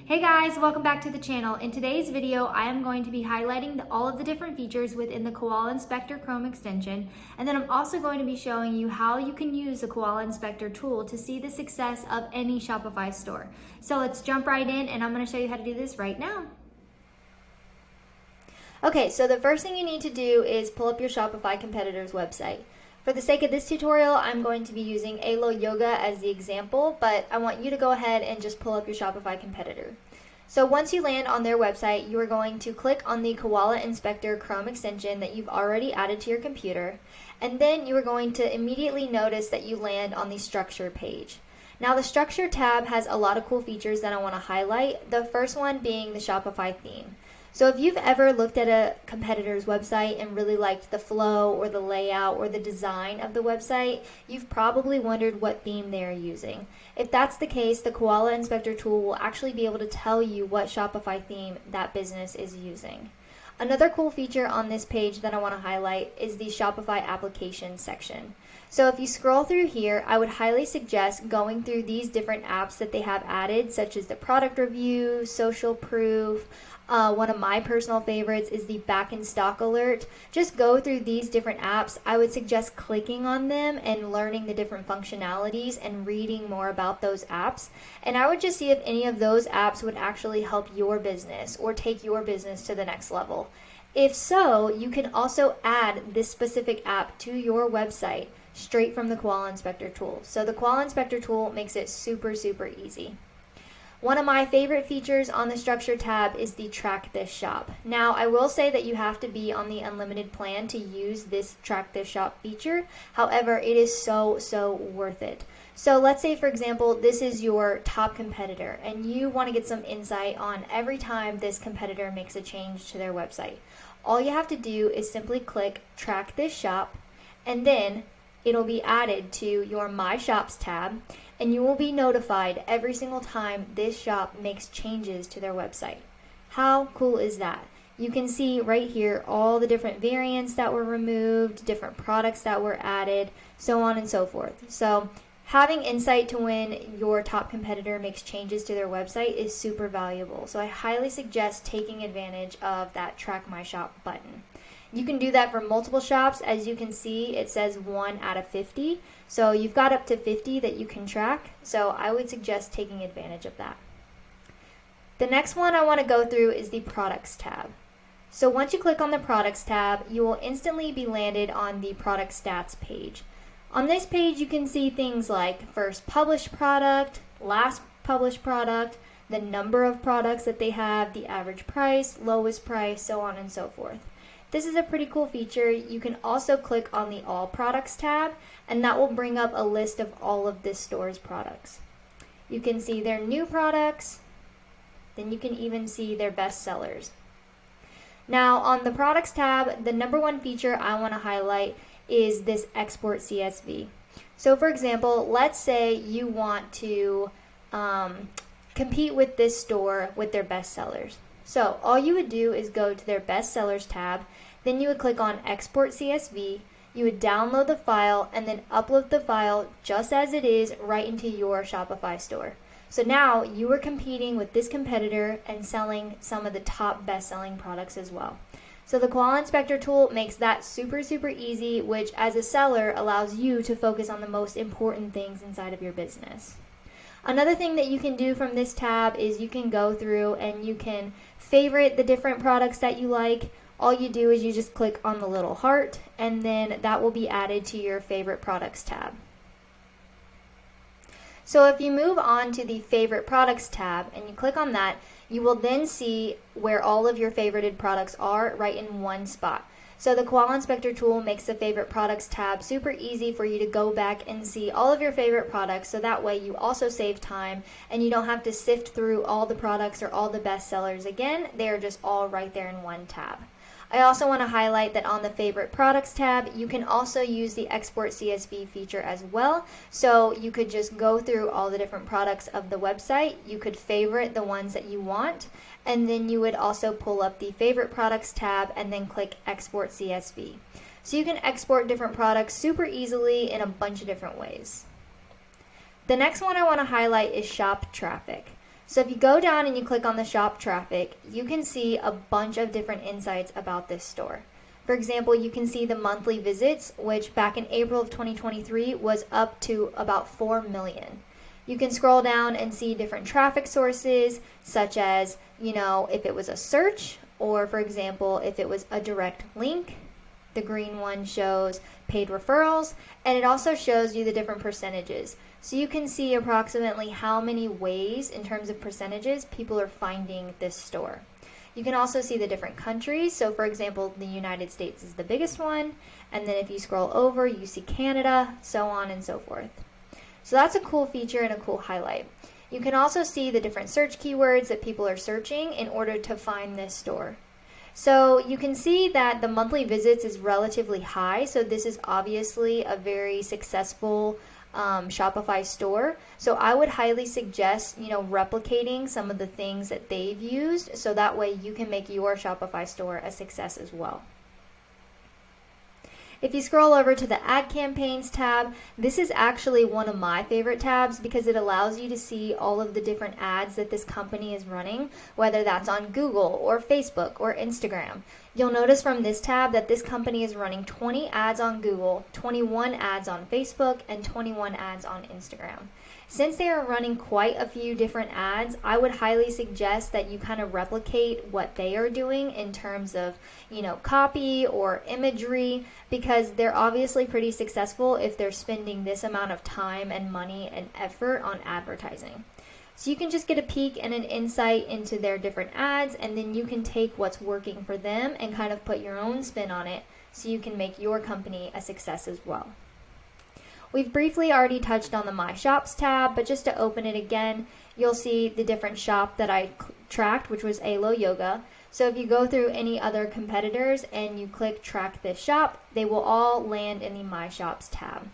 Hey guys, welcome back to the channel. In today's video, I am going to be highlighting all of the different features within the Koala Inspector Chrome extension, and then I'm also going to be showing you how you can use the Koala Inspector tool to see the success of any Shopify store. So let's jump right in, and I'm going to show you how to do this right now. Okay, so the first thing you need to do is pull up your Shopify competitor's website. For the sake of this tutorial, I'm going to be using Alo Yoga as the example, but I want you to go ahead and just pull up your Shopify competitor. So once you land on their website, you are going to click on the Koala Inspector Chrome extension that you've already added to your computer, and then you are going to immediately notice that you land on the Structure page. Now the Structure tab has a lot of cool features that I want to highlight, the first one being the Shopify theme. So if you've ever looked at a competitor's website and really liked the flow or the layout or the design of the website, you've probably wondered what theme they are using. If that's the case, the Koala Inspector tool will actually be able to tell you what Shopify theme that business is using. Another cool feature on this page that I want to highlight is the Shopify application section. So if you scroll through here, I would highly suggest going through these different apps that they have added, such as the product review, social proof. One of my personal favorites is the back in stock alert. Just go through these different apps. I would suggest clicking on them and learning the different functionalities and reading more about those apps. And I would just see if any of those apps would actually help your business or take your business to the next level. If so, you can also add this specific app to your website straight from the Koala Inspector tool. So the Koala Inspector tool makes it super easy. One of my favorite features on the Structure tab is the Track This Shop. Now, I will say that you have to be on the unlimited plan to use this Track This Shop feature. However, it is so worth it. So let's say, for example, this is your top competitor and you want to get some insight on every time this competitor makes a change to their website. All you have to do is simply click Track This Shop, and then it'll be added to your My Shops tab, and you will be notified every single time this shop makes changes to their website. How cool is that? You can see right here all the different variants that were removed, different products that were added, so on and so forth. So having insight to when your top competitor makes changes to their website is super valuable. So I highly suggest taking advantage of that Track My Shop button. You can do that for multiple shops. As you can see, it says 1 out of 50. So you've got up to 50 that you can track. So I would suggest taking advantage of that. The next one I want to go through is the Products tab. So once you click on the Products tab, you will instantly be landed on the Product Stats page. On this page, you can see things like first published product, last published product, the number of products that they have, the average price, lowest price, so on and so forth. This is a pretty cool feature. You can also click on the All Products tab, and that will bring up a list of all of this store's products. You can see their new products, then you can even see their best sellers. Now on the Products tab, the number one feature I want to highlight is this Export CSV. So for example, let's say you want to compete with this store with their best sellers. So all you would do is go to their Best Sellers tab, then you would click on Export CSV, you would download the file, and then upload the file just as it is right into your Shopify store. So now you are competing with this competitor and selling some of the top best-selling products as well. So the Koala Inspector tool makes that super easy, which as a seller allows you to focus on the most important things inside of your business. Another thing that you can do from this tab is you can go through and you can favorite the different products that you like. All you do is you just click on the little heart, and then that will be added to your favorite products tab. So if you move on to the favorite products tab and you click on that, you will then see where all of your favorited products are right in one spot. So the Koala Inspector tool makes the favorite products tab super easy for you to go back and see all of your favorite products, so that way you also save time and you don't have to sift through all the products or all the best sellers again. They are just all right there in one tab. I also want to highlight that on the Favorite Products tab, you can also use the Export CSV feature as well. So you could just go through all the different products of the website. You could favorite the ones that you want, and then you would also pull up the Favorite Products tab and then click Export CSV. So you can export different products super easily in a bunch of different ways. The next one I want to highlight is Shop Traffic. So if you go down and you click on the shop traffic, you can see a bunch of different insights about this store. For example, you can see the monthly visits, which back in April of 2023 was up to about 4 million. You can scroll down and see different traffic sources, such as, if it was a search, or for example, if it was a direct link. The green one shows paid referrals, and it also shows you the different percentages. So you can see approximately how many ways in terms of percentages people are finding this store. You can also see the different countries. So for example, the United States is the biggest one. And then if you scroll over, you see Canada, so on and so forth. So that's a cool feature and a cool highlight. You can also see the different search keywords that people are searching in order to find this store. So you can see that the monthly visits is relatively high. So this is obviously a very successful Shopify store. So I would highly suggest, replicating some of the things that they've used, so that way you can make your Shopify store a success as well. If you scroll over to the ad campaigns tab, this is actually one of my favorite tabs because it allows you to see all of the different ads that this company is running, whether that's on Google or Facebook or Instagram. You'll notice from this tab that this company is running 20 ads on Google, 21 ads on Facebook, and 21 ads on Instagram. Since they are running quite a few different ads, I would highly suggest that you kind of replicate what they are doing in terms of, copy or imagery, because they're obviously pretty successful if they're spending this amount of time and money and effort on advertising. So you can just get a peek and an insight into their different ads, and then you can take what's working for them and kind of put your own spin on it so you can make your company a success as well. We've briefly already touched on the My Shops tab, but just to open it again, you'll see the different shop that I tracked, which was Alo Yoga. So if you go through any other competitors and you click track this shop, they will all land in the My Shops tab.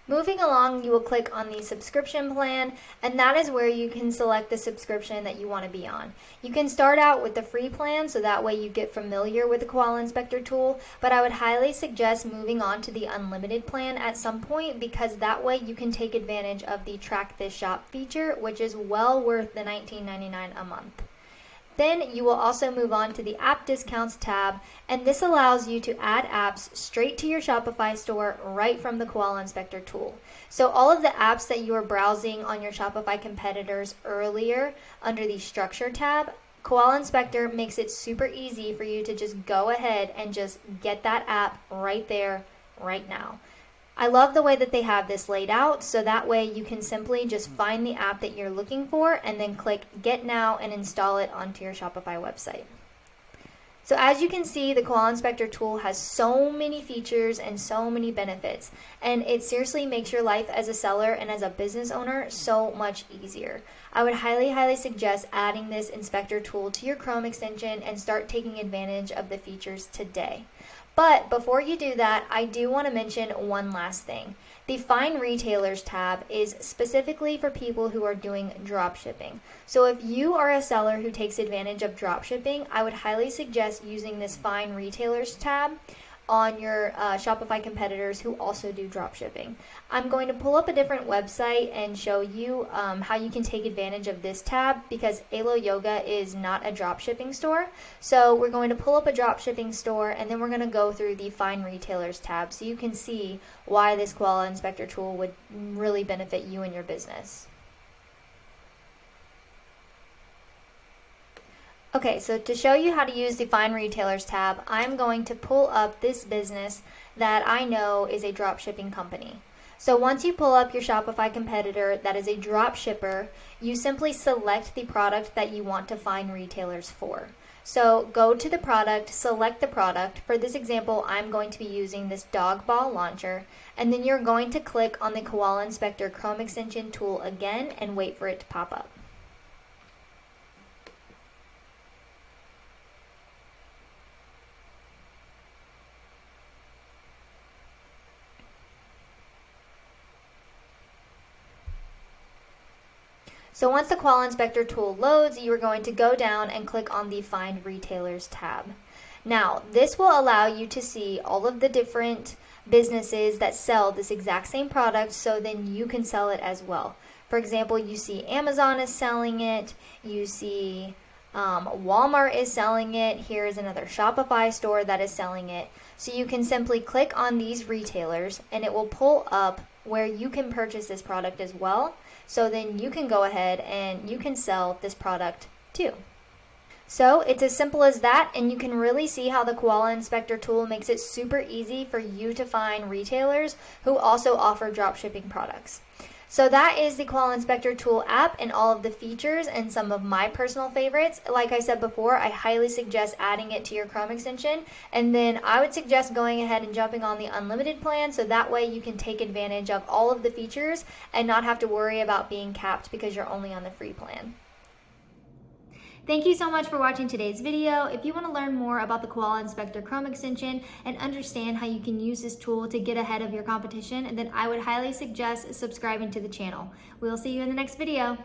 Moving along, you will click on the subscription plan, and that is where you can select the subscription that you want to be on. You can start out with the free plan, so that way you get familiar with the Koala Inspector tool, but I would highly suggest moving on to the unlimited plan at some point, because that way you can take advantage of the Track This Shop feature, which is well worth the $19.99 a month. Then you will also move on to the app discounts tab, and this allows you to add apps straight to your Shopify store right from the Koala Inspector tool. So all of the apps that you were browsing on your Shopify competitors earlier under the structure tab, Koala Inspector makes it super easy for you to just go ahead and just get that app right there, right now. I love the way that they have this laid out, so that way you can simply just find the app that you're looking for and then click Get Now and install it onto your Shopify website. So as you can see, the Koala Inspector tool has so many features and so many benefits, and it seriously makes your life as a seller and as a business owner so much easier. I would highly suggest adding this inspector tool to your Chrome extension and start taking advantage of the features today. But before you do that, I do want to mention one last thing. The Find Retailers tab is specifically for people who are doing drop shipping. So if you are a seller who takes advantage of drop shipping, I would highly suggest using this Find Retailers tab on your Shopify competitors who also do drop shipping. I'm going to pull up a different website and show you how you can take advantage of this tab, because Alo Yoga is not a drop shipping store. So we're going to pull up a drop shipping store, and then we're going to go through the Find Retailers tab so you can see why this Koala Inspector tool would really benefit you and your business. Okay, so to show you how to use the Find Retailers tab, I'm going to pull up this business that I know is a drop shipping company. So once you pull up your Shopify competitor that is a drop shipper, you simply select the product that you want to find retailers for. So go to the product, select the product. For this example, I'm going to be using this dog ball launcher, and then you're going to click on the Koala Inspector Chrome Extension tool again and wait for it to pop up. So once the Koala Inspector tool loads, you are going to go down and click on the Find Retailers tab. Now, this will allow you to see all of the different businesses that sell this exact same product, so then you can sell it as well. For example, you see Amazon is selling it, you see Walmart is selling it, here's another Shopify store that is selling it. So you can simply click on these retailers and it will pull up where you can purchase this product as well. So then you can go ahead and you can sell this product too. So it's as simple as that, and you can really see how the Koala Inspector tool makes it super easy for you to find retailers who also offer dropshipping products. So that is the Koala Inspector tool app and all of the features and some of my personal favorites. Like I said before, I highly suggest adding it to your Chrome extension, and then I would suggest going ahead and jumping on the unlimited plan so that way you can take advantage of all of the features and not have to worry about being capped because you're only on the free plan. Thank you so much for watching today's video. If you want to learn more about the Koala Inspector Chrome extension and understand how you can use this tool to get ahead of your competition, then I would highly suggest subscribing to the channel. We'll see you in the next video.